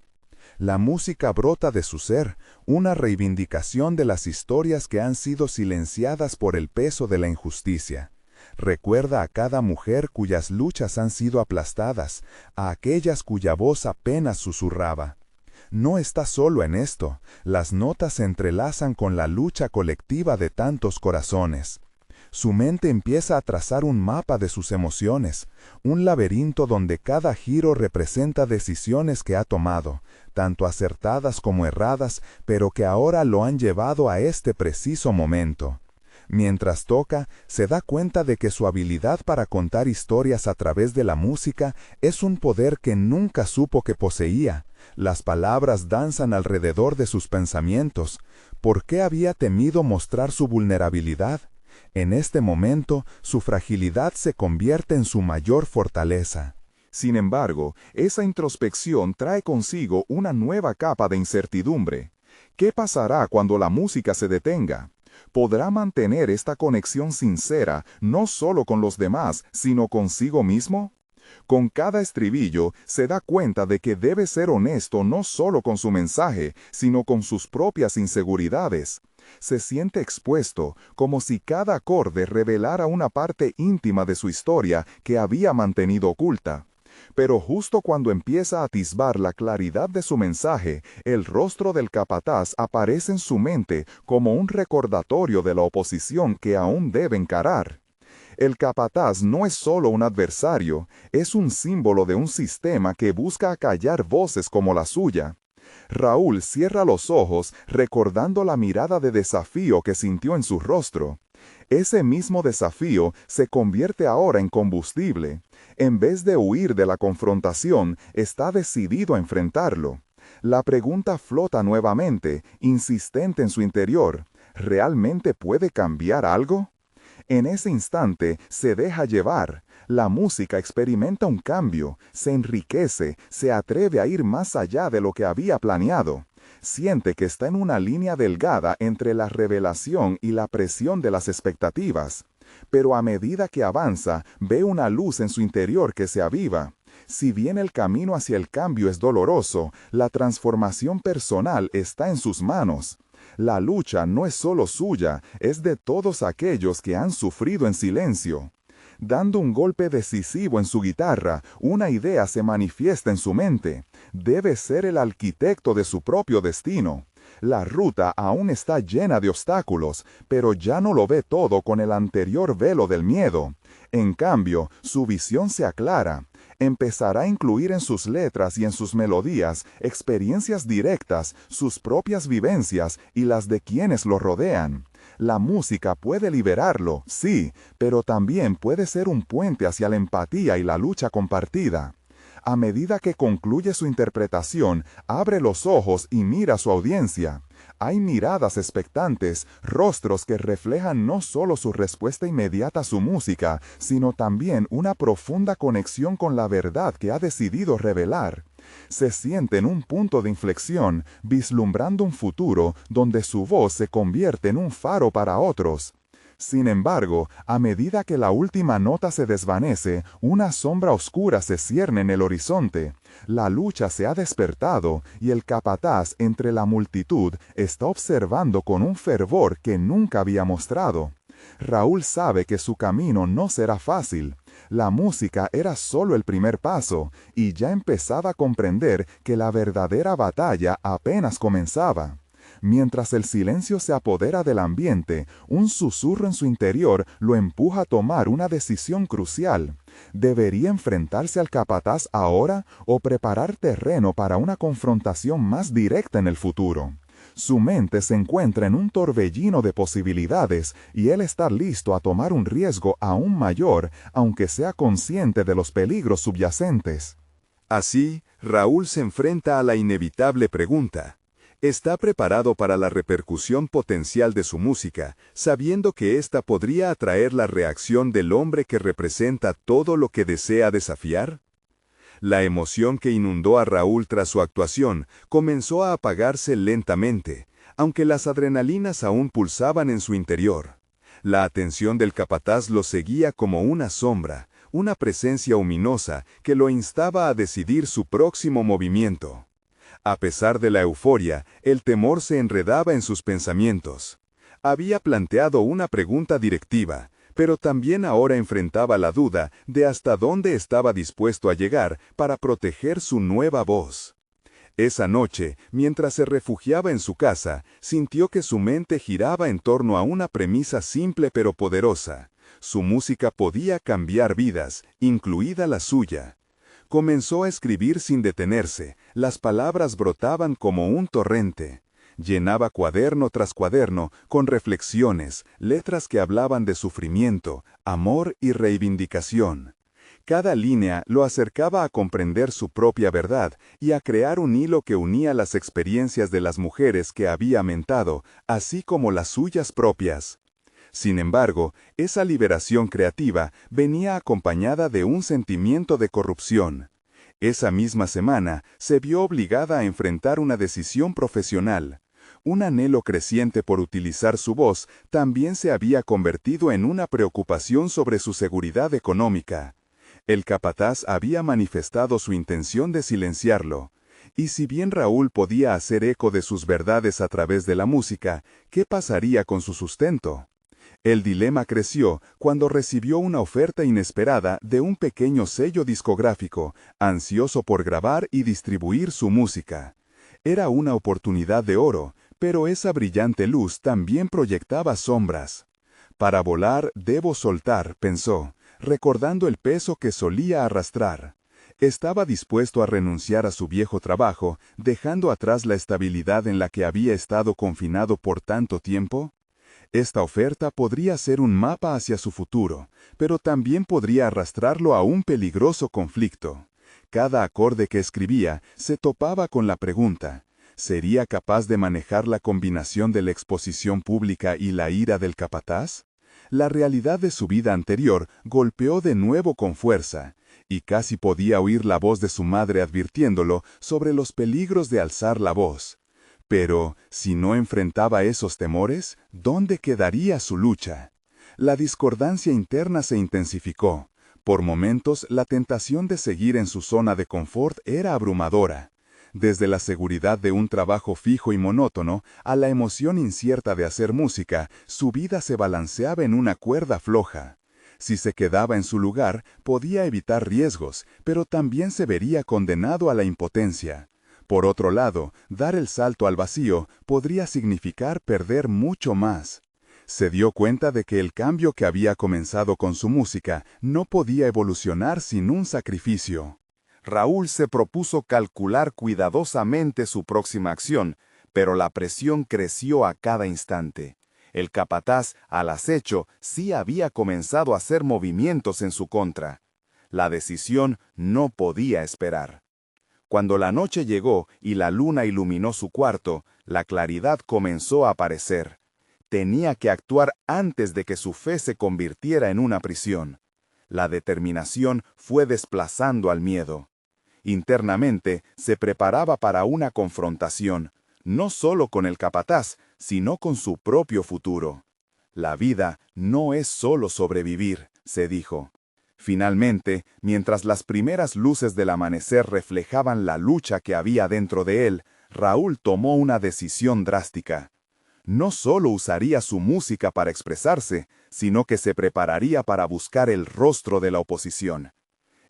La música brota de su ser, una reivindicación de las historias que han sido silenciadas por el peso de la injusticia. Recuerda a cada mujer cuyas luchas han sido aplastadas, a aquellas cuya voz apenas susurraba. No está solo en esto, las notas se entrelazan con la lucha colectiva de tantos corazones. Su mente empieza a trazar un mapa de sus emociones, un laberinto donde cada giro representa decisiones que ha tomado, tanto acertadas como erradas, pero que ahora lo han llevado a este preciso momento. Mientras toca, se da cuenta de que su habilidad para contar historias a través de la música es un poder que nunca supo que poseía. Las palabras danzan alrededor de sus pensamientos. ¿Por qué había temido mostrar su vulnerabilidad? En este momento, su fragilidad se convierte en su mayor fortaleza. Sin embargo, esa introspección trae consigo una nueva capa de incertidumbre. ¿Qué pasará cuando la música se detenga? ¿Podrá mantener esta conexión sincera no solo con los demás, sino consigo mismo? Con cada estribillo se da cuenta de que debe ser honesto no solo con su mensaje, sino con sus propias inseguridades. Se siente expuesto, como si cada acorde revelara una parte íntima de su historia que había mantenido oculta. Pero justo cuando empieza a atisbar la claridad de su mensaje, el rostro del capataz aparece en su mente como un recordatorio de la oposición que aún debe encarar. El capataz no es solo un adversario, es un símbolo de un sistema que busca acallar voces como la suya. Raúl cierra los ojos recordando la mirada de desafío que sintió en su rostro. Ese mismo desafío se convierte ahora en combustible. En vez de huir de la confrontación, está decidido a enfrentarlo. La pregunta flota nuevamente, insistente en su interior. ¿Realmente puede cambiar algo? En ese instante se deja llevar. La música experimenta un cambio, se enriquece, se atreve a ir más allá de lo que había planeado. Siente que está en una línea delgada entre la revelación y la presión de las expectativas. Pero a medida que avanza, ve una luz en su interior que se aviva. Si bien el camino hacia el cambio es doloroso, la transformación personal está en sus manos. La lucha no es solo suya, es de todos aquellos que han sufrido en silencio. Dando un golpe decisivo en su guitarra, una idea se manifiesta en su mente. Debe ser el arquitecto de su propio destino. La ruta aún está llena de obstáculos, pero ya no lo ve todo con el anterior velo del miedo. En cambio, su visión se aclara. Empezará a incluir en sus letras y en sus melodías experiencias directas, sus propias vivencias y las de quienes lo rodean. La música puede liberarlo, sí, pero también puede ser un puente hacia la empatía y la lucha compartida. A medida que concluye su interpretación, abre los ojos y mira a su audiencia. Hay miradas expectantes, rostros que reflejan no solo su respuesta inmediata a su música, sino también una profunda conexión con la verdad que ha decidido revelar. Se siente en un punto de inflexión, vislumbrando un futuro donde su voz se convierte en un faro para otros. Sin embargo, a medida que la última nota se desvanece, una sombra oscura se cierne en el horizonte. La lucha se ha despertado y el capataz entre la multitud está observando con un fervor que nunca había mostrado. Raúl sabe que su camino no será fácil. La música era solo el primer paso, y ya empezaba a comprender que la verdadera batalla apenas comenzaba. Mientras el silencio se apodera del ambiente, un susurro en su interior lo empuja a tomar una decisión crucial. ¿Debería enfrentarse al capataz ahora o preparar terreno para una confrontación más directa en el futuro? Su mente se encuentra en un torbellino de posibilidades y él está listo a tomar un riesgo aún mayor, aunque sea consciente de los peligros subyacentes. Así, Raúl se enfrenta a la inevitable pregunta. Está preparado para la repercusión potencial de su música, sabiendo que ésta podría atraer la reacción del hombre que representa todo lo que desea desafiar. La emoción que inundó a Raúl tras su actuación comenzó a apagarse lentamente, aunque las adrenalinas aún pulsaban en su interior. La atención del capataz lo seguía como una sombra, una presencia ominosa que lo instaba a decidir su próximo movimiento. A pesar de la euforia, el temor se enredaba en sus pensamientos. Había planteado una pregunta directiva, pero también ahora enfrentaba la duda de hasta dónde estaba dispuesto a llegar para proteger su nueva voz. Esa noche, mientras se refugiaba en su casa, sintió que su mente giraba en torno a una premisa simple pero poderosa. Su música podía cambiar vidas, incluida la suya. Comenzó a escribir sin detenerse, las palabras brotaban como un torrente. Llenaba cuaderno tras cuaderno con reflexiones, letras que hablaban de sufrimiento, amor y reivindicación. Cada línea lo acercaba a comprender su propia verdad y a crear un hilo que unía las experiencias de las mujeres que había mentado, así como las suyas propias. Sin embargo, esa liberación creativa venía acompañada de un sentimiento de corrupción. Esa misma semana se vio obligada a enfrentar una decisión profesional. Un anhelo creciente por utilizar su voz también se había convertido en una preocupación sobre su seguridad económica. El capataz había manifestado su intención de silenciarlo. Y si bien Raúl podía hacer eco de sus verdades a través de la música, ¿qué pasaría con su sustento? El dilema creció cuando recibió una oferta inesperada de un pequeño sello discográfico, ansioso por grabar y distribuir su música. Era una oportunidad de oro, pero esa brillante luz también proyectaba sombras. Para volar debo soltar, pensó, recordando el peso que solía arrastrar. ¿Estaba dispuesto a renunciar a su viejo trabajo, dejando atrás la estabilidad en la que había estado confinado por tanto tiempo? Esta oferta podría ser un mapa hacia su futuro, pero también podría arrastrarlo a un peligroso conflicto. Cada acorde que escribía se topaba con la pregunta, ¿sería capaz de manejar la combinación de la exposición pública y la ira del capataz? La realidad de su vida anterior golpeó de nuevo con fuerza, y casi podía oír la voz de su madre advirtiéndolo sobre los peligros de alzar la voz. Pero, si no enfrentaba esos temores, ¿dónde quedaría su lucha? La discordancia interna se intensificó. Por momentos, la tentación de seguir en su zona de confort era abrumadora. Desde la seguridad de un trabajo fijo y monótono a la emoción incierta de hacer música, su vida se balanceaba en una cuerda floja. Si se quedaba en su lugar, podía evitar riesgos, pero también se vería condenado a la impotencia. Por otro lado, dar el salto al vacío podría significar perder mucho más. Se dio cuenta de que el cambio que había comenzado con su música no podía evolucionar sin un sacrificio. Raúl se propuso calcular cuidadosamente su próxima acción, pero la presión creció a cada instante. El capataz, al acecho, sí había comenzado a hacer movimientos en su contra. La decisión no podía esperar. Cuando la noche llegó y la luna iluminó su cuarto, la claridad comenzó a aparecer. Tenía que actuar antes de que su fe se convirtiera en una prisión. La determinación fue desplazando al miedo. Internamente se preparaba para una confrontación, no solo con el capataz, sino con su propio futuro. La vida no es solo sobrevivir, se dijo. Finalmente, mientras las primeras luces del amanecer reflejaban la lucha que había dentro de él, Raúl tomó una decisión drástica. No solo usaría su música para expresarse, sino que se prepararía para buscar el rostro de la oposición.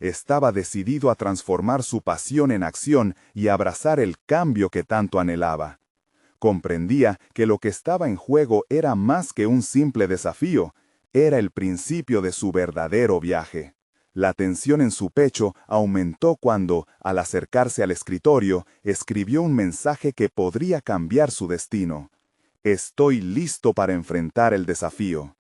Estaba decidido a transformar su pasión en acción y abrazar el cambio que tanto anhelaba. Comprendía que lo que estaba en juego era más que un simple desafío, era el principio de su verdadero viaje. La tensión en su pecho aumentó cuando, al acercarse al escritorio, escribió un mensaje que podría cambiar su destino. Estoy listo para enfrentar el desafío.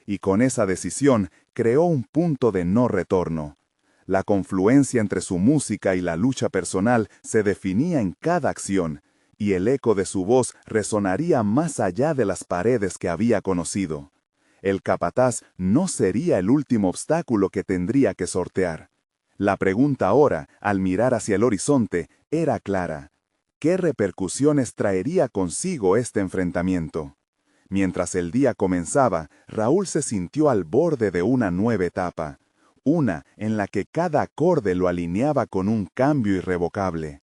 Y con esa decisión creó un punto de no retorno. La confluencia entre su música y la lucha personal se definía en cada acción, y el eco de su voz resonaría más allá de las paredes que había conocido. El capataz no sería el último obstáculo que tendría que sortear. La pregunta ahora, al mirar hacia el horizonte, era clara. ¿Qué repercusiones traería consigo este enfrentamiento? Mientras el día comenzaba, Raúl se sintió al borde de una nueva etapa, una en la que cada acorde lo alineaba con un cambio irrevocable.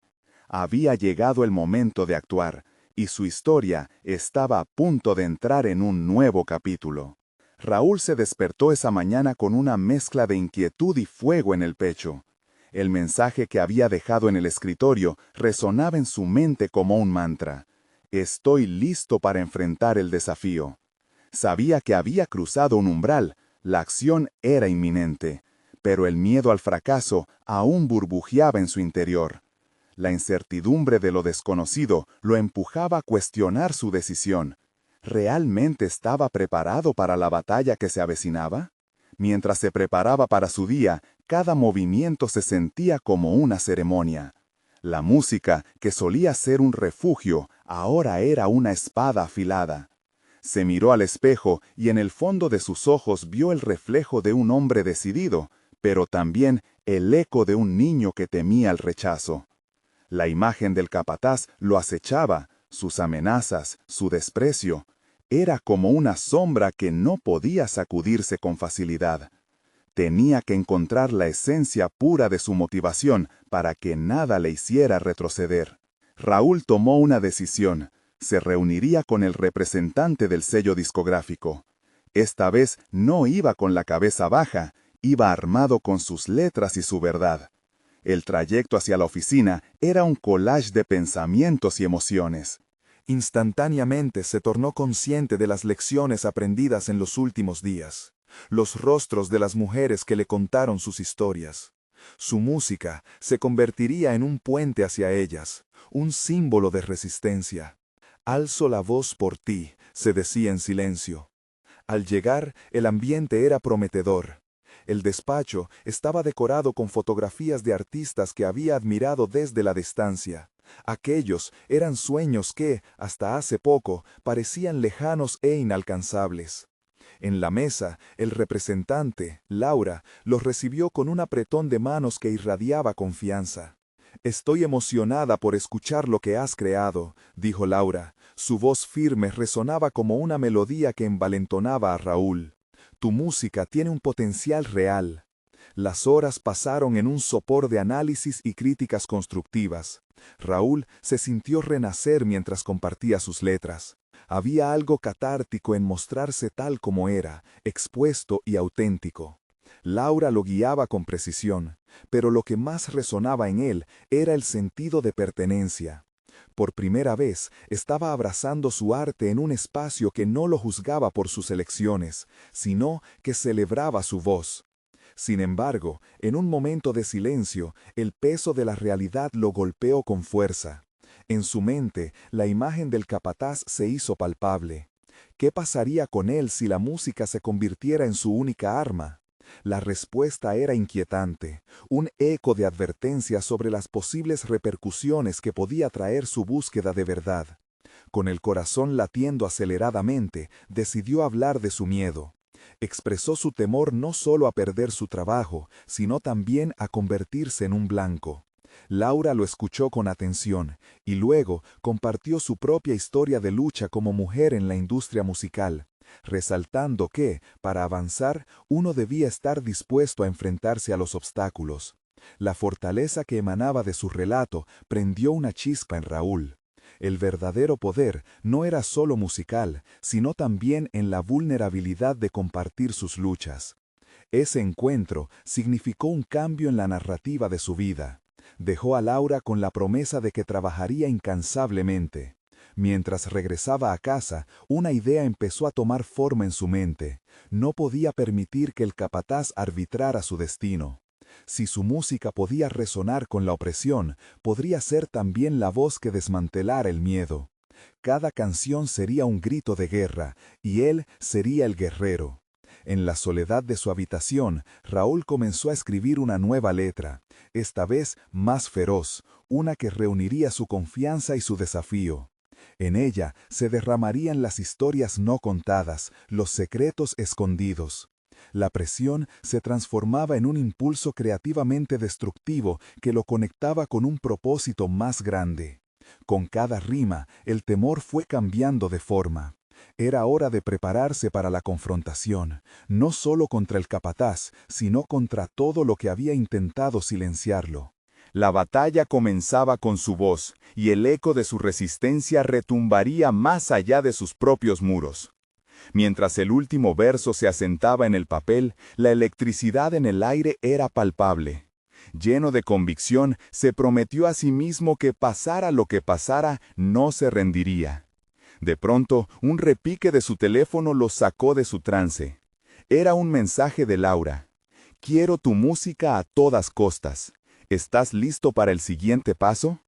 Había llegado el momento de actuar, y su historia estaba a punto de entrar en un nuevo capítulo. Raúl se despertó esa mañana con una mezcla de inquietud y fuego en el pecho. El mensaje que había dejado en el escritorio resonaba en su mente como un mantra. Estoy listo para enfrentar el desafío. Sabía que había cruzado un umbral, la acción era inminente, pero el miedo al fracaso aún burbujeaba en su interior. La incertidumbre de lo desconocido lo empujaba a cuestionar su decisión. ¿Realmente estaba preparado para la batalla que se avecinaba? Mientras se preparaba para su día, cada movimiento se sentía como una ceremonia. La música, que solía ser un refugio, ahora era una espada afilada. Se miró al espejo y en el fondo de sus ojos vio el reflejo de un hombre decidido, pero también el eco de un niño que temía el rechazo. La imagen del capataz lo acechaba, sus amenazas, su desprecio. Era como una sombra que no podía sacudirse con facilidad. Tenía que encontrar la esencia pura de su motivación para que nada le hiciera retroceder. Raúl tomó una decisión. Se reuniría con el representante del sello discográfico. Esta vez no iba con la cabeza baja, iba armado con sus letras y su verdad. El trayecto hacia la oficina era un collage de pensamientos y emociones. Instantáneamente se tornó consciente de las lecciones aprendidas en los últimos días, los rostros de las mujeres que le contaron sus historias. Su música se convertiría en un puente hacia ellas, un símbolo de resistencia. Alzo la voz por ti, se decía en silencio. Al llegar, el ambiente era prometedor. El despacho estaba decorado con fotografías de artistas que había admirado desde la distancia. Aquellos eran sueños que, hasta hace poco, parecían lejanos e inalcanzables. En la mesa, el representante, Laura, los recibió con un apretón de manos que irradiaba confianza. «Estoy emocionada por escuchar lo que has creado», dijo Laura. Su voz firme resonaba como una melodía que envalentonaba a Raúl. «Tu música tiene un potencial real». Las horas pasaron en un sopor de análisis y críticas constructivas. Raúl se sintió renacer mientras compartía sus letras. Había algo catártico en mostrarse tal como era, expuesto y auténtico. Laura lo guiaba con precisión, pero lo que más resonaba en él era el sentido de pertenencia. Por primera vez estaba abrazando su arte en un espacio que no lo juzgaba por sus elecciones, sino que celebraba su voz. Sin embargo, en un momento de silencio, el peso de la realidad lo golpeó con fuerza. En su mente, la imagen del capataz se hizo palpable. ¿Qué pasaría con él si la música se convirtiera en su única arma? La respuesta era inquietante, un eco de advertencia sobre las posibles repercusiones que podía traer su búsqueda de verdad. Con el corazón latiendo aceleradamente, decidió hablar de su miedo. Expresó su temor no solo a perder su trabajo, sino también a convertirse en un blanco. Laura lo escuchó con atención, y luego compartió su propia historia de lucha como mujer en la industria musical. resaltando que, para avanzar, uno debía estar dispuesto a enfrentarse a los obstáculos. La fortaleza que emanaba de su relato prendió una chispa en Raúl. El verdadero poder no era solo musical, sino también en la vulnerabilidad de compartir sus luchas. Ese encuentro significó un cambio en la narrativa de su vida. Dejó a Laura con la promesa de que trabajaría incansablemente. Mientras regresaba a casa, una idea empezó a tomar forma en su mente. No podía permitir que el capataz arbitrara su destino. Si su música podía resonar con la opresión, podría ser también la voz que desmantelara el miedo. Cada canción sería un grito de guerra, y él sería el guerrero. En la soledad de su habitación, Raúl comenzó a escribir una nueva letra, esta vez más feroz, una que reuniría su confianza y su desafío. En ella se derramarían las historias no contadas, los secretos escondidos. La presión se transformaba en un impulso creativamente destructivo que lo conectaba con un propósito más grande. Con cada rima, el temor fue cambiando de forma. Era hora de prepararse para la confrontación, no solo contra el capataz, sino contra todo lo que había intentado silenciarlo. La batalla comenzaba con su voz, y el eco de su resistencia retumbaría más allá de sus propios muros. Mientras el último verso se asentaba en el papel, la electricidad en el aire era palpable. Lleno de convicción, se prometió a sí mismo que pasara lo que pasara, no se rendiría. De pronto, un repique de su teléfono lo sacó de su trance. Era un mensaje de Laura. «Quiero tu música a todas costas. ¿Estás listo para el siguiente paso?»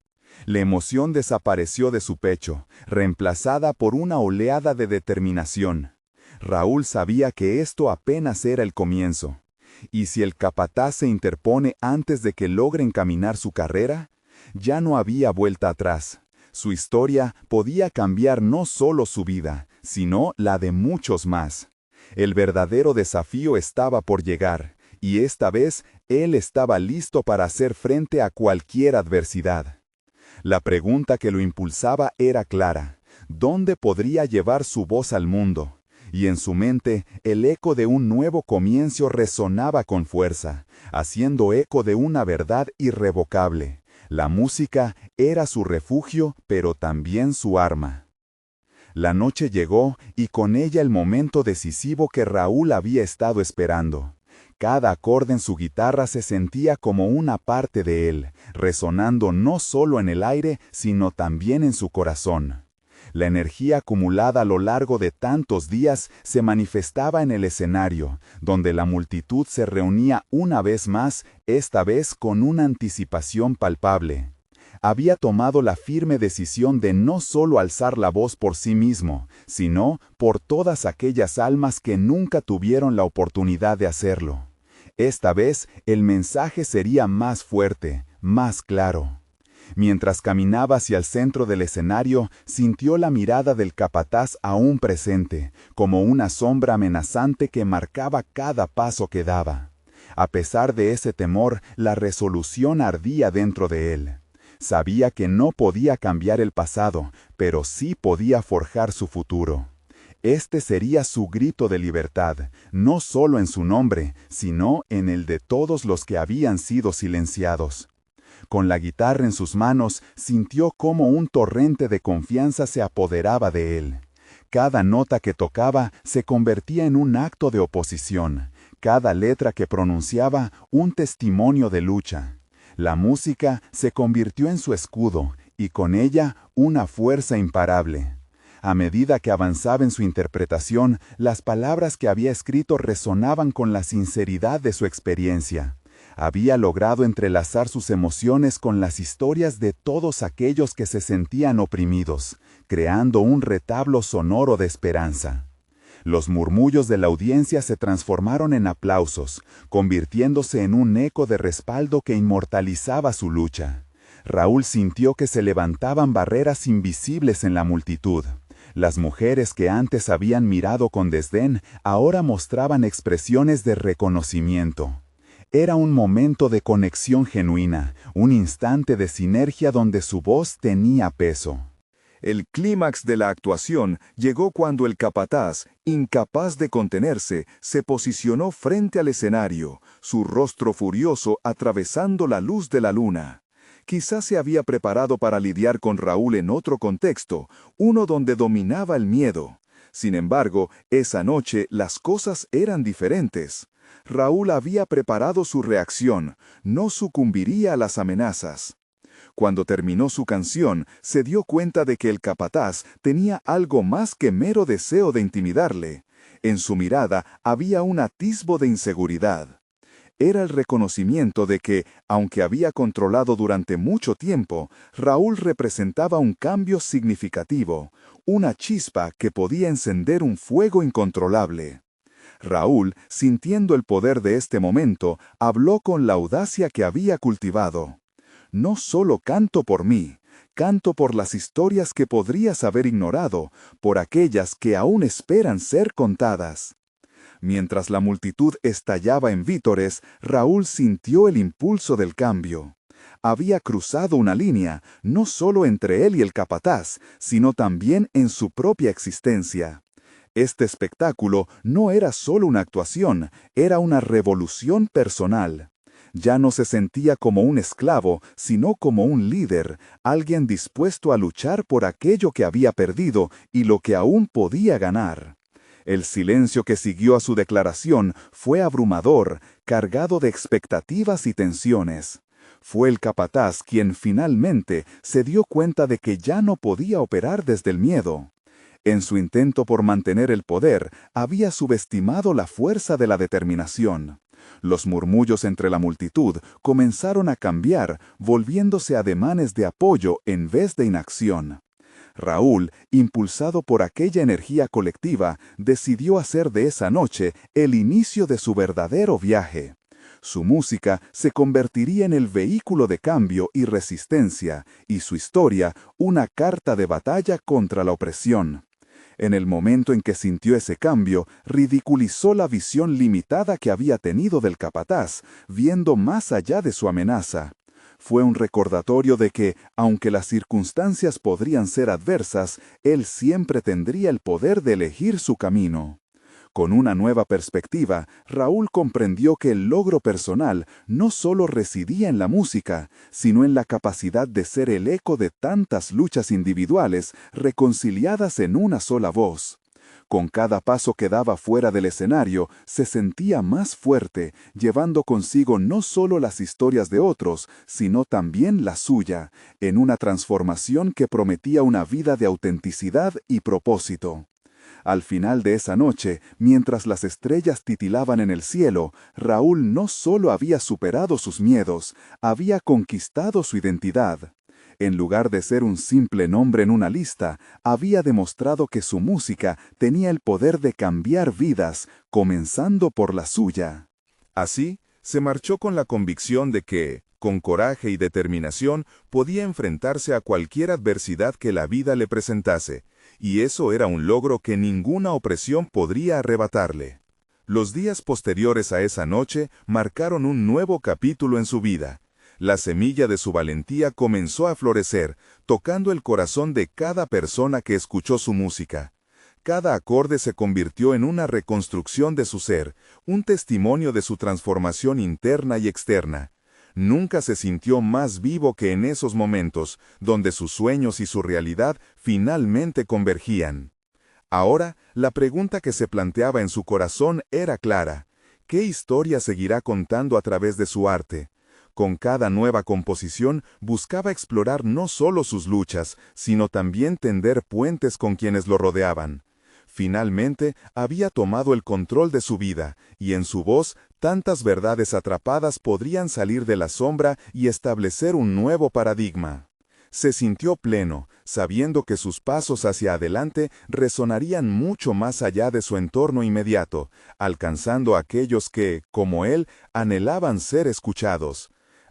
La emoción desapareció de su pecho, reemplazada por una oleada de determinación. Raúl sabía que esto apenas era el comienzo. ¿Y si el capataz se interpone antes de que logre encaminar su carrera? Ya no había vuelta atrás. Su historia podía cambiar no solo su vida, sino la de muchos más. El verdadero desafío estaba por llegar, y esta vez él estaba listo para hacer frente a cualquier adversidad. La pregunta que lo impulsaba era clara: ¿dónde podría llevar su voz al mundo? Y en su mente, el eco de un nuevo comienzo resonaba con fuerza, haciendo eco de una verdad irrevocable. La música era su refugio, pero también su arma. La noche llegó, y con ella el momento decisivo que Raúl había estado esperando. Cada acorde en su guitarra se sentía como una parte de él, resonando no solo en el aire, sino también en su corazón. La energía acumulada a lo largo de tantos días se manifestaba en el escenario, donde la multitud se reunía una vez más, esta vez con una anticipación palpable. Había tomado la firme decisión de no solo alzar la voz por sí mismo, sino por todas aquellas almas que nunca tuvieron la oportunidad de hacerlo. Esta vez el mensaje sería más fuerte, más claro. Mientras caminaba hacia el centro del escenario, sintió la mirada del capataz aún presente, como una sombra amenazante que marcaba cada paso que daba. A pesar de ese temor, la resolución ardía dentro de él. Sabía que no podía cambiar el pasado, pero sí podía forjar su futuro. Este sería su grito de libertad, no solo en su nombre, sino en el de todos los que habían sido silenciados. Con la guitarra en sus manos, sintió cómo un torrente de confianza se apoderaba de él. Cada nota que tocaba se convertía en un acto de oposición, cada letra que pronunciaba un testimonio de lucha. La música se convirtió en su escudo, y con ella una fuerza imparable. A medida que avanzaba en su interpretación, las palabras que había escrito resonaban con la sinceridad de su experiencia. Había logrado entrelazar sus emociones con las historias de todos aquellos que se sentían oprimidos, creando un retablo sonoro de esperanza. Los murmullos de la audiencia se transformaron en aplausos, convirtiéndose en un eco de respaldo que inmortalizaba su lucha. Raúl sintió que se levantaban barreras invisibles en la multitud. Las mujeres que antes habían mirado con desdén, ahora mostraban expresiones de reconocimiento. Era un momento de conexión genuina, un instante de sinergia donde su voz tenía peso. El clímax de la actuación llegó cuando el capataz, incapaz de contenerse, se posicionó frente al escenario, su rostro furioso atravesando la luz de la luna. Quizás se había preparado para lidiar con Raúl en otro contexto, uno donde dominaba el miedo. Sin embargo, esa noche las cosas eran diferentes. Raúl había preparado su reacción, no sucumbiría a las amenazas. Cuando terminó su canción, se dio cuenta de que el capataz tenía algo más que mero deseo de intimidarle. En su mirada había un atisbo de inseguridad. Era el reconocimiento de que, aunque había controlado durante mucho tiempo, Raúl representaba un cambio significativo, una chispa que podía encender un fuego incontrolable. Raúl, sintiendo el poder de este momento, habló con la audacia que había cultivado. No solo canto por mí, canto por las historias que podrías haber ignorado, por aquellas que aún esperan ser contadas. Mientras la multitud estallaba en vítores, Raúl sintió el impulso del cambio. Había cruzado una línea, no solo entre él y el capataz, sino también en su propia existencia. Este espectáculo no era solo una actuación, era una revolución personal. Ya no se sentía como un esclavo, sino como un líder, alguien dispuesto a luchar por aquello que había perdido y lo que aún podía ganar. El silencio que siguió a su declaración fue abrumador, cargado de expectativas y tensiones. Fue el capataz quien finalmente se dio cuenta de que ya no podía operar desde el miedo. En su intento por mantener el poder, había subestimado la fuerza de la determinación. Los murmullos entre la multitud comenzaron a cambiar, volviéndose ademanes de apoyo en vez de inacción. Raúl, impulsado por aquella energía colectiva, decidió hacer de esa noche el inicio de su verdadero viaje. Su música se convertiría en el vehículo de cambio y resistencia, y su historia una carta de batalla contra la opresión. En el momento en que sintió ese cambio, ridiculizó la visión limitada que había tenido del capataz, viendo más allá de su amenaza. Fue un recordatorio de que, aunque las circunstancias podrían ser adversas, él siempre tendría el poder de elegir su camino. Con una nueva perspectiva, Raúl comprendió que el logro personal no solo residía en la música, sino en la capacidad de ser el eco de tantas luchas individuales reconciliadas en una sola voz. Con cada paso que daba fuera del escenario, se sentía más fuerte, llevando consigo no solo las historias de otros, sino también la suya, en una transformación que prometía una vida de autenticidad y propósito. Al final de esa noche, mientras las estrellas titilaban en el cielo, Raúl no solo había superado sus miedos, había conquistado su identidad. En lugar de ser un simple nombre en una lista, había demostrado que su música tenía el poder de cambiar vidas, comenzando por la suya. Así, se marchó con la convicción de que, con coraje y determinación, podía enfrentarse a cualquier adversidad que la vida le presentase, y eso era un logro que ninguna opresión podría arrebatarle. Los días posteriores a esa noche marcaron un nuevo capítulo en su vida. La semilla de su valentía comenzó a florecer, tocando el corazón de cada persona que escuchó su música. Cada acorde se convirtió en una reconstrucción de su ser, un testimonio de su transformación interna y externa. Nunca se sintió más vivo que en esos momentos, donde sus sueños y su realidad finalmente convergían. Ahora, la pregunta que se planteaba en su corazón era clara: ¿qué historia seguirá contando a través de su arte? Con cada nueva composición buscaba explorar no solo sus luchas, sino también tender puentes con quienes lo rodeaban. Finalmente, había tomado el control de su vida, y en su voz, tantas verdades atrapadas podrían salir de la sombra y establecer un nuevo paradigma. Se sintió pleno, sabiendo que sus pasos hacia adelante resonarían mucho más allá de su entorno inmediato, alcanzando a aquellos que, como él, anhelaban ser escuchados.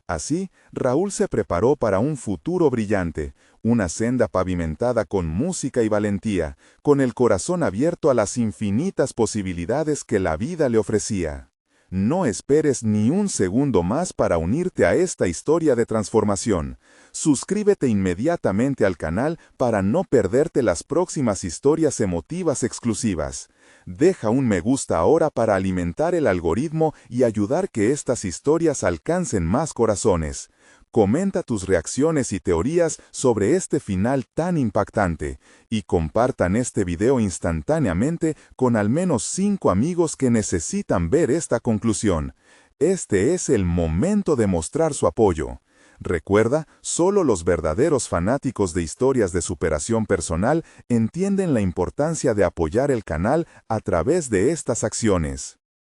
Así, Raúl se preparó para un futuro brillante, una senda pavimentada con música y valentía, con el corazón abierto a las infinitas posibilidades que la vida le ofrecía. No esperes ni un segundo más para unirte a esta historia de transformación. Suscríbete inmediatamente al canal para no perderte las próximas historias emotivas exclusivas. Deja un me gusta ahora para alimentar el algoritmo y ayudar que estas historias alcancen más corazones. Comenta tus reacciones y teorías sobre este final tan impactante y compartan este video instantáneamente con al menos 5 amigos que necesitan ver esta conclusión. Este es el momento de mostrar su apoyo. Recuerda, solo los verdaderos fanáticos de historias de superación personal entienden la importancia de apoyar el canal a través de estas acciones.